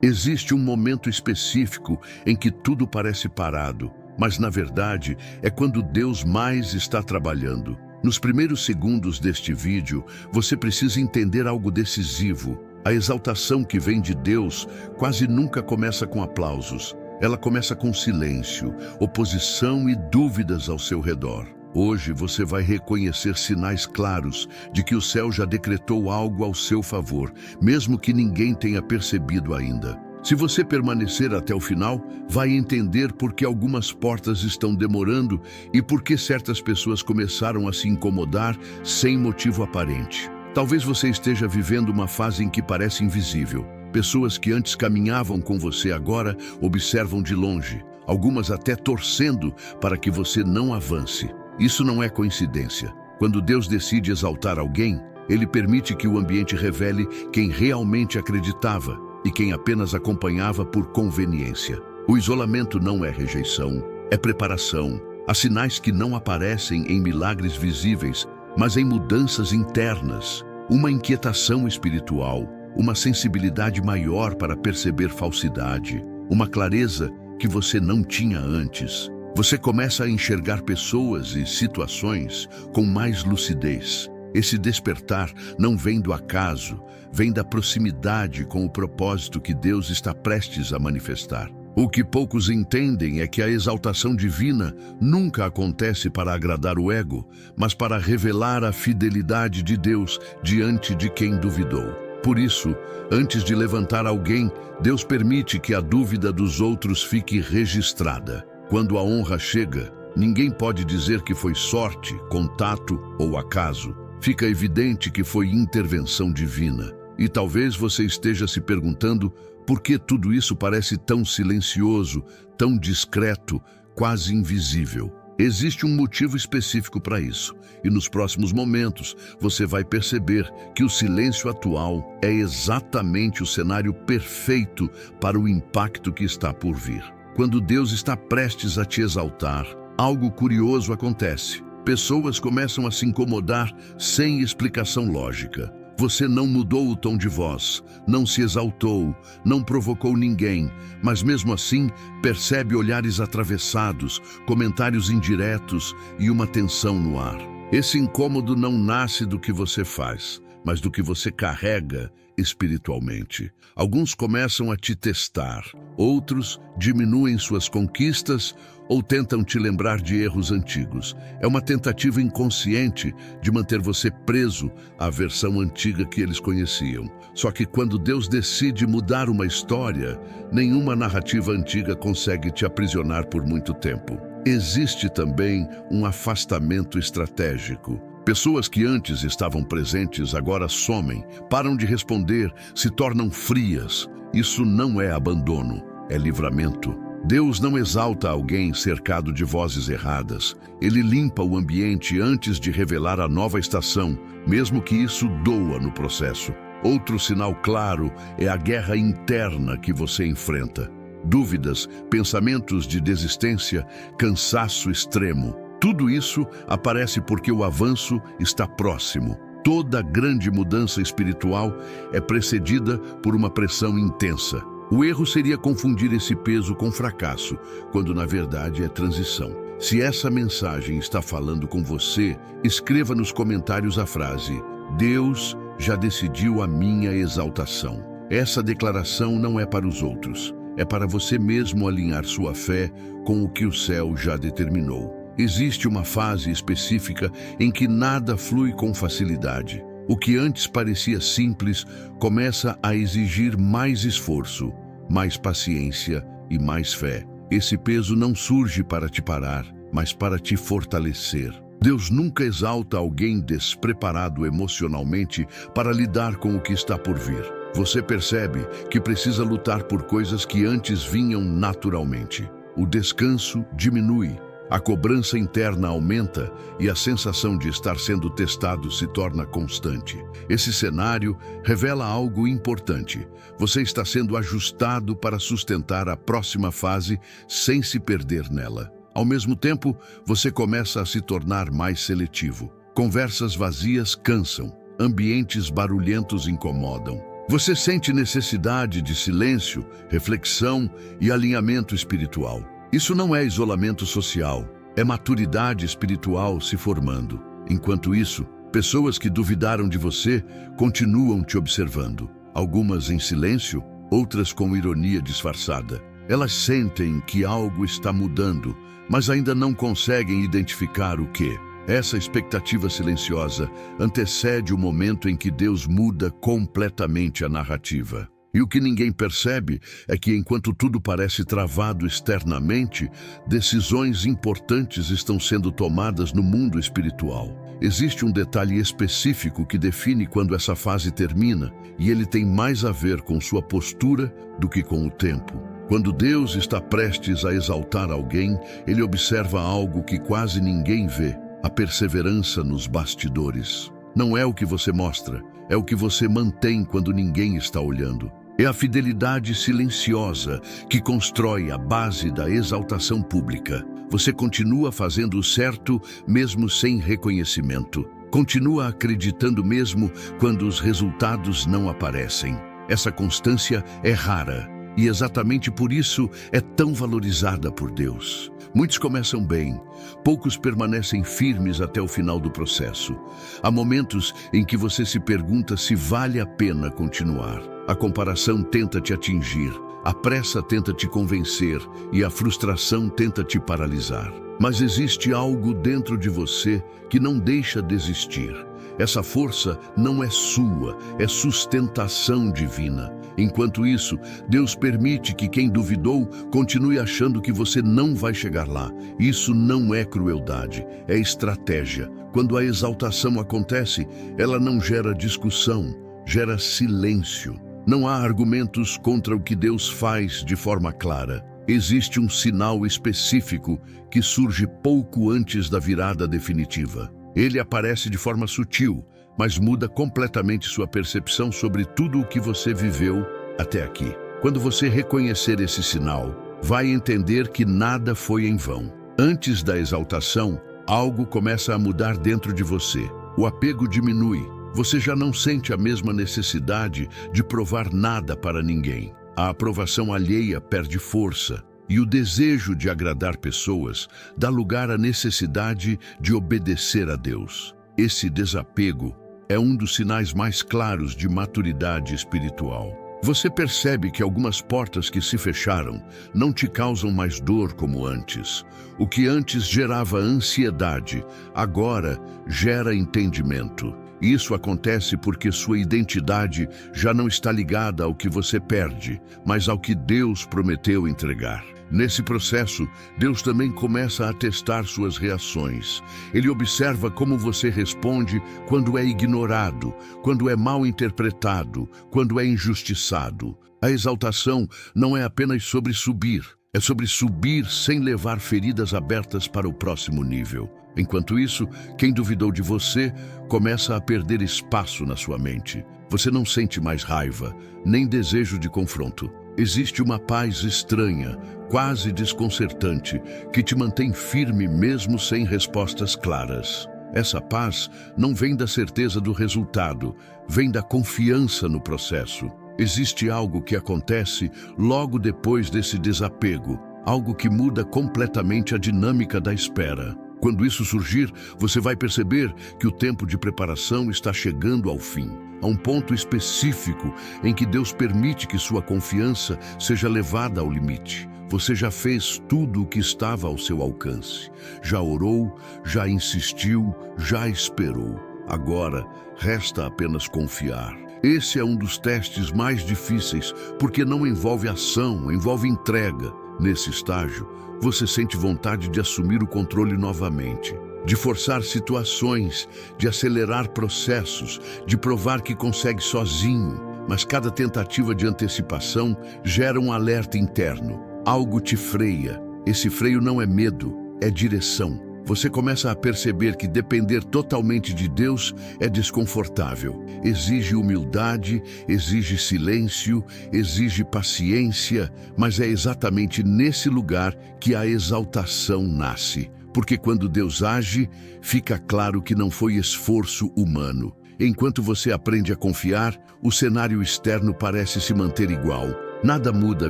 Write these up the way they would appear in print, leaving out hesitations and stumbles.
Existe um momento específico em que tudo parece parado, mas na verdade é quando Deus mais está trabalhando. Nos primeiros segundos deste vídeo, você precisa entender algo decisivo. A exaltação que vem de Deus quase nunca começa com aplausos. Ela começa com silêncio, oposição e dúvidas ao seu redor. Hoje você vai reconhecer sinais claros de que o céu já decretou algo ao seu favor, mesmo que ninguém tenha percebido ainda. Se você permanecer até o final, vai entender por que algumas portas estão demorando e por que certas pessoas começaram a se incomodar sem motivo aparente. Talvez você esteja vivendo uma fase em que parece invisível. Pessoas que antes caminhavam com você agora observam de longe, algumas até torcendo para que você não avance. Isso não é coincidência. Quando Deus decide exaltar alguém, Ele permite que o ambiente revele quem realmente acreditava e quem apenas acompanhava por conveniência. O isolamento não é rejeição, é preparação. Há sinais que não aparecem em milagres visíveis, mas em mudanças internas, uma inquietação espiritual, uma sensibilidade maior para perceber falsidade, uma clareza que você não tinha antes. Você começa a enxergar pessoas e situações com mais lucidez. Esse despertar não vem do acaso, vem da proximidade com o propósito que Deus está prestes a manifestar. O que poucos entendem é que a exaltação divina nunca acontece para agradar o ego, mas para revelar a fidelidade de Deus diante de quem duvidou. Por isso, antes de levantar alguém, Deus permite que a dúvida dos outros fique registrada. Quando a honra chega, ninguém pode dizer que foi sorte, contato ou acaso. Fica evidente que foi intervenção divina. E talvez você esteja se perguntando por que tudo isso parece tão silencioso, tão discreto, quase invisível. Existe um motivo específico para isso, e nos próximos momentos você vai perceber que o silêncio atual é exatamente o cenário perfeito para o impacto que está por vir. Quando Deus está prestes a te exaltar, algo curioso acontece. Pessoas começam a se incomodar sem explicação lógica. Você não mudou o tom de voz, não se exaltou, não provocou ninguém, mas mesmo assim percebe olhares atravessados, comentários indiretos e uma tensão no ar. Esse incômodo não nasce do que você faz, mas do que você carrega espiritualmente. Alguns começam a te testar, outros diminuem suas conquistas ou tentam te lembrar de erros antigos. É uma tentativa inconsciente de manter você preso à versão antiga que eles conheciam. Só que quando Deus decide mudar uma história, nenhuma narrativa antiga consegue te aprisionar por muito tempo. Existe também um afastamento estratégico. Pessoas que antes estavam presentes agora somem, param de responder, se tornam frias. Isso não é abandono, é livramento. Deus não exalta alguém cercado de vozes erradas. Ele limpa o ambiente antes de revelar a nova estação, mesmo que isso doa no processo. Outro sinal claro é a guerra interna que você enfrenta. Dúvidas, pensamentos de desistência, cansaço extremo. Tudo isso aparece porque o avanço está próximo. Toda grande mudança espiritual é precedida por uma pressão intensa. O erro seria confundir esse peso com fracasso, quando na verdade é transição. Se essa mensagem está falando com você, escreva nos comentários a frase: Deus já decidiu a minha exaltação. Essa declaração não é para os outros, é para você mesmo alinhar sua fé com o que o céu já determinou. Existe uma fase específica em que nada flui com facilidade. O que antes parecia simples começa a exigir mais esforço, mais paciência e mais fé. Esse peso não surge para te parar, mas para te fortalecer. Deus nunca exalta alguém despreparado emocionalmente para lidar com o que está por vir. Você percebe que precisa lutar por coisas que antes vinham naturalmente. O descanso diminui. A cobrança interna aumenta e a sensação de estar sendo testado se torna constante. Esse cenário revela algo importante. Você está sendo ajustado para sustentar a próxima fase sem se perder nela. Ao mesmo tempo, você começa a se tornar mais seletivo. Conversas vazias cansam, ambientes barulhentos incomodam. Você sente necessidade de silêncio, reflexão e alinhamento espiritual. Isso não é isolamento social, é maturidade espiritual se formando. Enquanto isso, pessoas que duvidaram de você continuam te observando. Algumas em silêncio, outras com ironia disfarçada. Elas sentem que algo está mudando, mas ainda não conseguem identificar o que. Essa expectativa silenciosa antecede o momento em que Deus muda completamente a narrativa. E o que ninguém percebe é que, enquanto tudo parece travado externamente, decisões importantes estão sendo tomadas no mundo espiritual. Existe um detalhe específico que define quando essa fase termina, e ele tem mais a ver com sua postura do que com o tempo. Quando Deus está prestes a exaltar alguém, ele observa algo que quase ninguém vê: a perseverança nos bastidores. Não é o que você mostra, é o que você mantém quando ninguém está olhando. É a fidelidade silenciosa que constrói a base da exaltação pública. Você continua fazendo o certo mesmo sem reconhecimento. Continua acreditando mesmo quando os resultados não aparecem. Essa constância é rara e exatamente por isso é tão valorizada por Deus. Muitos começam bem, poucos permanecem firmes até o final do processo. Há momentos em que você se pergunta se vale a pena continuar. A comparação tenta te atingir, a pressa tenta te convencer e a frustração tenta te paralisar. Mas existe algo dentro de você que não deixa desistir. Essa força não é sua, é sustentação divina. Enquanto isso, Deus permite que quem duvidou continue achando que você não vai chegar lá. Isso não é crueldade, é estratégia. Quando a exaltação acontece, ela não gera discussão, gera silêncio. Não há argumentos contra o que Deus faz de forma clara. Existe um sinal específico que surge pouco antes da virada definitiva. Ele aparece de forma sutil, mas muda completamente sua percepção sobre tudo o que você viveu até aqui. Quando você reconhecer esse sinal, vai entender que nada foi em vão. Antes da exaltação, algo começa a mudar dentro de você. O apego diminui. Você já não sente a mesma necessidade de provar nada para ninguém. A aprovação alheia perde força. E o desejo de agradar pessoas dá lugar à necessidade de obedecer a Deus. Esse desapego é um dos sinais mais claros de maturidade espiritual. Você percebe que algumas portas que se fecharam não te causam mais dor como antes. O que antes gerava ansiedade, agora gera entendimento. Isso acontece porque sua identidade já não está ligada ao que você perde, mas ao que Deus prometeu entregar. Nesse processo, Deus também começa a testar suas reações. Ele observa como você responde quando é ignorado, quando é mal interpretado, quando é injustiçado. A exaltação não é apenas sobre subir, é sobre subir sem levar feridas abertas para o próximo nível. Enquanto isso, quem duvidou de você começa a perder espaço na sua mente. Você não sente mais raiva, nem desejo de confronto. Existe uma paz estranha, quase desconcertante, que te mantém firme mesmo sem respostas claras. Essa paz não vem da certeza do resultado, vem da confiança no processo. Existe algo que acontece logo depois desse desapego, algo que muda completamente a dinâmica da espera. Quando isso surgir, você vai perceber que o tempo de preparação está chegando ao fim. Há um ponto específico em que Deus permite que sua confiança seja levada ao limite. Você já fez tudo o que estava ao seu alcance. Já orou, já insistiu, já esperou. Agora, resta apenas confiar. Esse é um dos testes mais difíceis, porque não envolve ação, envolve entrega. Nesse estágio, você sente vontade de assumir o controle novamente, de forçar situações, de acelerar processos, de provar que consegue sozinho. Mas cada tentativa de antecipação gera um alerta interno. Algo te freia. Esse freio não é medo, é direção. Você começa a perceber que depender totalmente de Deus é desconfortável. Exige humildade, exige silêncio, exige paciência, mas é exatamente nesse lugar que a exaltação nasce. Porque quando Deus age, fica claro que não foi esforço humano. Enquanto você aprende a confiar, o cenário externo parece se manter igual. Nada muda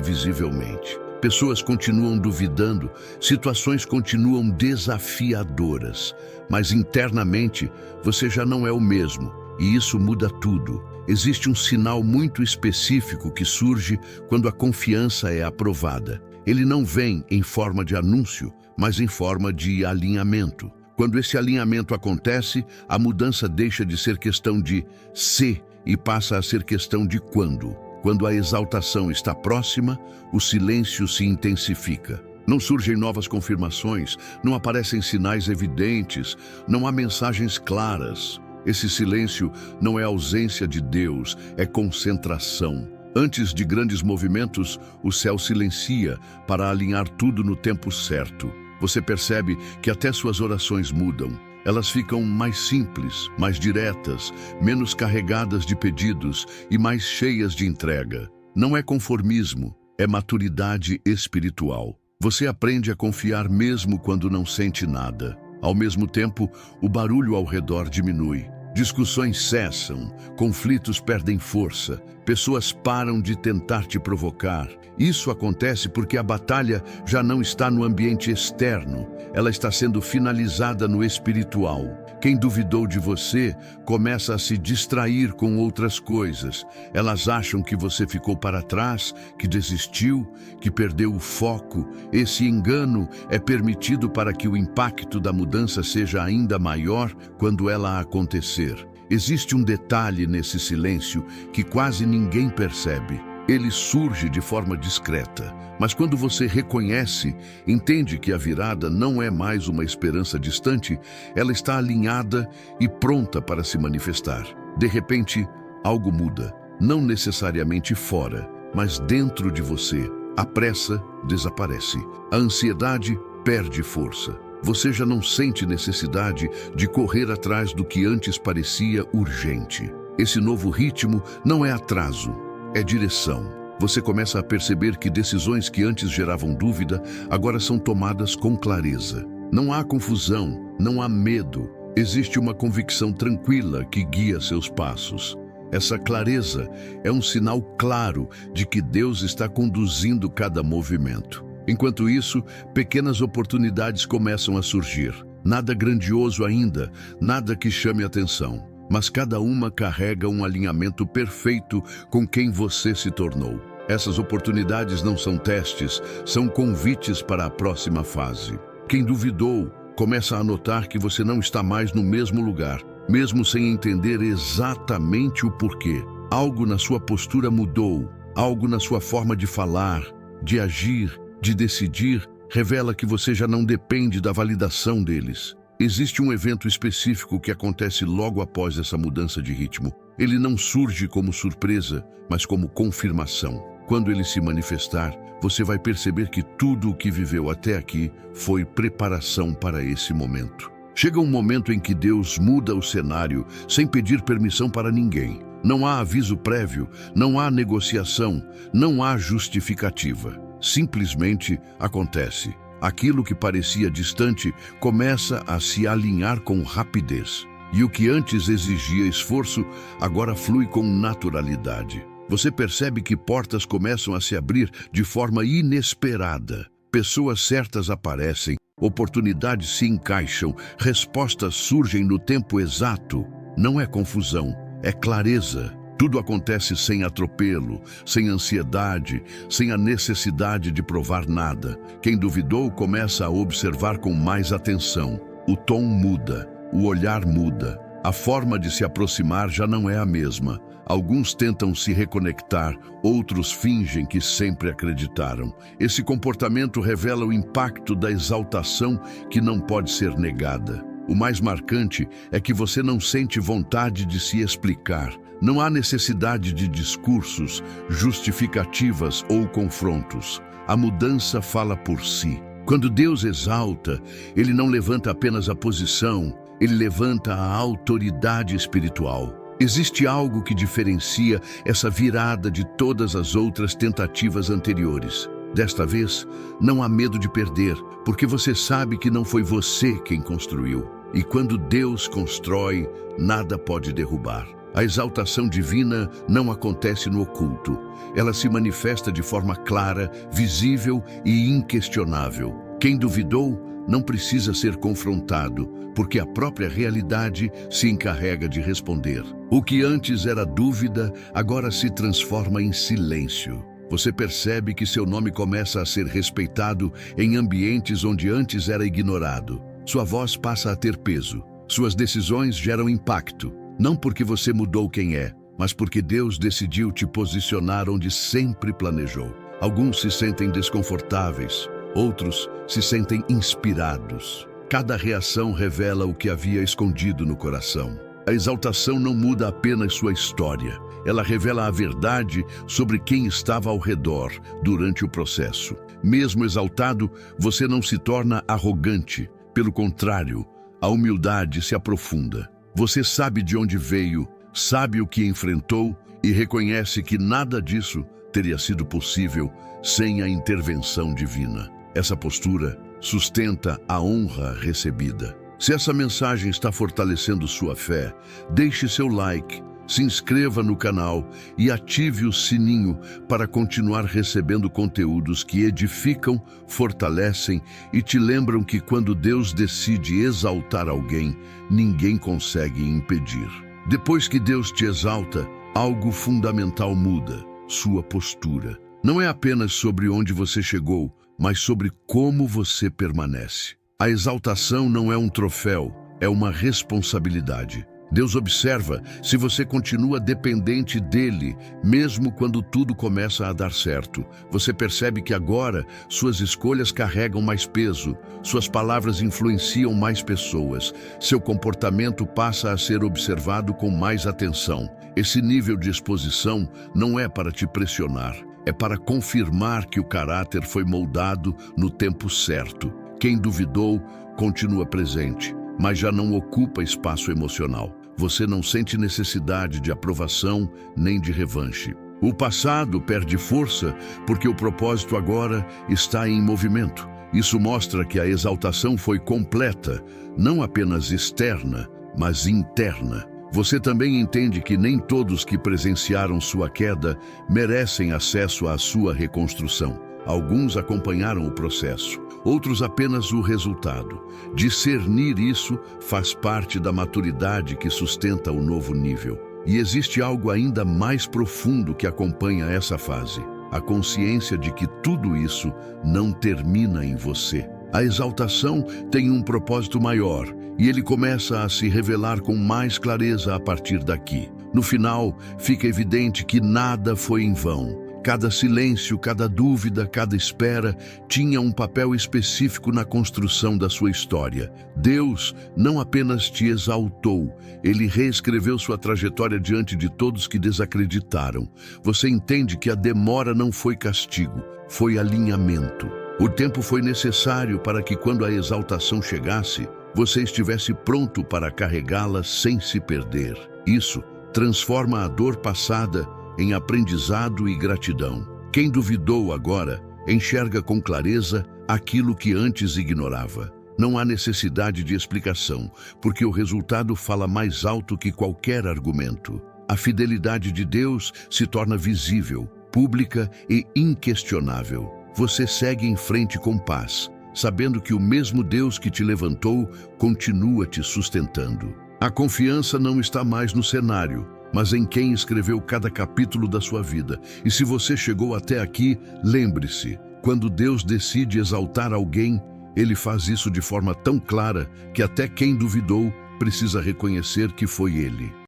visivelmente. Pessoas continuam duvidando, situações continuam desafiadoras, mas internamente você já não é o mesmo, e isso muda tudo. Existe um sinal muito específico que surge quando a confiança é aprovada. Ele não vem em forma de anúncio, mas em forma de alinhamento. Quando esse alinhamento acontece, a mudança deixa de ser questão de se e passa a ser questão de quando. Quando a exaltação está próxima, o silêncio se intensifica. Não surgem novas confirmações, não aparecem sinais evidentes, não há mensagens claras. Esse silêncio não é ausência de Deus, é concentração. Antes de grandes movimentos, o céu silencia para alinhar tudo no tempo certo. Você percebe que até suas orações mudam. Elas ficam mais simples, mais diretas, menos carregadas de pedidos e mais cheias de entrega. Não é conformismo, é maturidade espiritual. Você aprende a confiar mesmo quando não sente nada. Ao mesmo tempo, o barulho ao redor diminui. Discussões cessam, conflitos perdem força, pessoas param de tentar te provocar. Isso acontece porque a batalha já não está no ambiente externo, ela está sendo finalizada no espiritual. Quem duvidou de você começa a se distrair com outras coisas. Elas acham que você ficou para trás, que desistiu, que perdeu o foco. Esse engano é permitido para que o impacto da mudança seja ainda maior quando ela acontecer. Existe um detalhe nesse silêncio que quase ninguém percebe. Ele surge de forma discreta, mas quando você reconhece, entende que a virada não é mais uma esperança distante, ela está alinhada e pronta para se manifestar. De repente, algo muda, não necessariamente fora, mas dentro de você. A pressa desaparece, a ansiedade perde força. Você já não sente necessidade de correr atrás do que antes parecia urgente. Esse novo ritmo não é atraso, é direção. Você começa a perceber que decisões que antes geravam dúvida, agora são tomadas com clareza. Não há confusão, não há medo. Existe uma convicção tranquila que guia seus passos. Essa clareza é um sinal claro de que Deus está conduzindo cada movimento. Enquanto isso, pequenas oportunidades começam a surgir. Nada grandioso ainda, nada que chame atenção. Mas cada uma carrega um alinhamento perfeito com quem você se tornou. Essas oportunidades não são testes, são convites para a próxima fase. Quem duvidou, começa a notar que você não está mais no mesmo lugar, mesmo sem entender exatamente o porquê. Algo na sua postura mudou, algo na sua forma de falar, de agir, de decidir, revela que você já não depende da validação deles. Existe um evento específico que acontece logo após essa mudança de ritmo. Ele não surge como surpresa, mas como confirmação. Quando ele se manifestar, você vai perceber que tudo o que viveu até aqui foi preparação para esse momento. Chega um momento em que Deus muda o cenário sem pedir permissão para ninguém. Não há aviso prévio, não há negociação, não há justificativa. Simplesmente acontece. Aquilo que parecia distante começa a se alinhar com rapidez. E o que antes exigia esforço, agora flui com naturalidade. Você percebe que portas começam a se abrir de forma inesperada. Pessoas certas aparecem, oportunidades se encaixam, respostas surgem no tempo exato. Não é confusão, é clareza. Tudo acontece sem atropelo, sem ansiedade, sem a necessidade de provar nada. Quem duvidou começa a observar com mais atenção. O tom muda, o olhar muda. A forma de se aproximar já não é a mesma. Alguns tentam se reconectar, outros fingem que sempre acreditaram. Esse comportamento revela o impacto da exaltação que não pode ser negada. O mais marcante é que você não sente vontade de se explicar. Não há necessidade de discursos, justificativas ou confrontos. A mudança fala por si. Quando Deus exalta, Ele não levanta apenas a posição, Ele levanta a autoridade espiritual. Existe algo que diferencia essa virada de todas as outras tentativas anteriores. Desta vez, não há medo de perder, porque você sabe que não foi você quem construiu. E quando Deus constrói, nada pode derrubar. A exaltação divina não acontece no oculto. Ela se manifesta de forma clara, visível e inquestionável. Quem duvidou não precisa ser confrontado, porque a própria realidade se encarrega de responder. O que antes era dúvida, agora se transforma em silêncio. Você percebe que seu nome começa a ser respeitado em ambientes onde antes era ignorado. Sua voz passa a ter peso. Suas decisões geram impacto. Não porque você mudou quem é, mas porque Deus decidiu te posicionar onde sempre planejou. Alguns se sentem desconfortáveis, outros se sentem inspirados. Cada reação revela o que havia escondido no coração. A exaltação não muda apenas sua história, ela revela a verdade sobre quem estava ao redor durante o processo. Mesmo exaltado, você não se torna arrogante. Pelo contrário, a humildade se aprofunda. Você sabe de onde veio, sabe o que enfrentou e reconhece que nada disso teria sido possível sem a intervenção divina. Essa postura sustenta a honra recebida. Se essa mensagem está fortalecendo sua fé, deixe seu like, se inscreva no canal e ative o sininho para continuar recebendo conteúdos que edificam, fortalecem e te lembram que quando Deus decide exaltar alguém, ninguém consegue impedir. Depois que Deus te exalta, algo fundamental muda, sua postura. Não é apenas sobre onde você chegou, mas sobre como você permanece. A exaltação não é um troféu, é uma responsabilidade. Deus observa se você continua dependente dele, mesmo quando tudo começa a dar certo. Você percebe que agora suas escolhas carregam mais peso, suas palavras influenciam mais pessoas, seu comportamento passa a ser observado com mais atenção. Esse nível de exposição não é para te pressionar, é para confirmar que o caráter foi moldado no tempo certo. Quem duvidou continua presente, mas já não ocupa espaço emocional. Você não sente necessidade de aprovação nem de revanche. O passado perde força porque o propósito agora está em movimento. Isso mostra que a exaltação foi completa, não apenas externa, mas interna. Você também entende que nem todos que presenciaram sua queda merecem acesso à sua reconstrução. Alguns acompanharam o processo, outros apenas o resultado. Discernir isso faz parte da maturidade que sustenta o novo nível. E existe algo ainda mais profundo que acompanha essa fase: a consciência de que tudo isso não termina em você. A exaltação tem um propósito maior e ele começa a se revelar com mais clareza a partir daqui. No final, fica evidente que nada foi em vão. Cada silêncio, cada dúvida, cada espera tinha um papel específico na construção da sua história. Deus não apenas te exaltou, ele reescreveu sua trajetória diante de todos que desacreditaram. Você entende que a demora não foi castigo, foi alinhamento. O tempo foi necessário para que, quando a exaltação chegasse, você estivesse pronto para carregá-la sem se perder. Isso transforma a dor passada em aprendizado e gratidão. Quem duvidou agora enxerga com clareza aquilo que antes ignorava. Não há necessidade de explicação, porque o resultado fala mais alto que qualquer argumento. A fidelidade de Deus se torna visível, pública e inquestionável. Você segue em frente com paz, sabendo que o mesmo Deus que te levantou continua te sustentando. A confiança não está mais no cenário, mas em quem escreveu cada capítulo da sua vida. E se você chegou até aqui, lembre-se, quando Deus decide exaltar alguém, ele faz isso de forma tão clara que até quem duvidou precisa reconhecer que foi ele.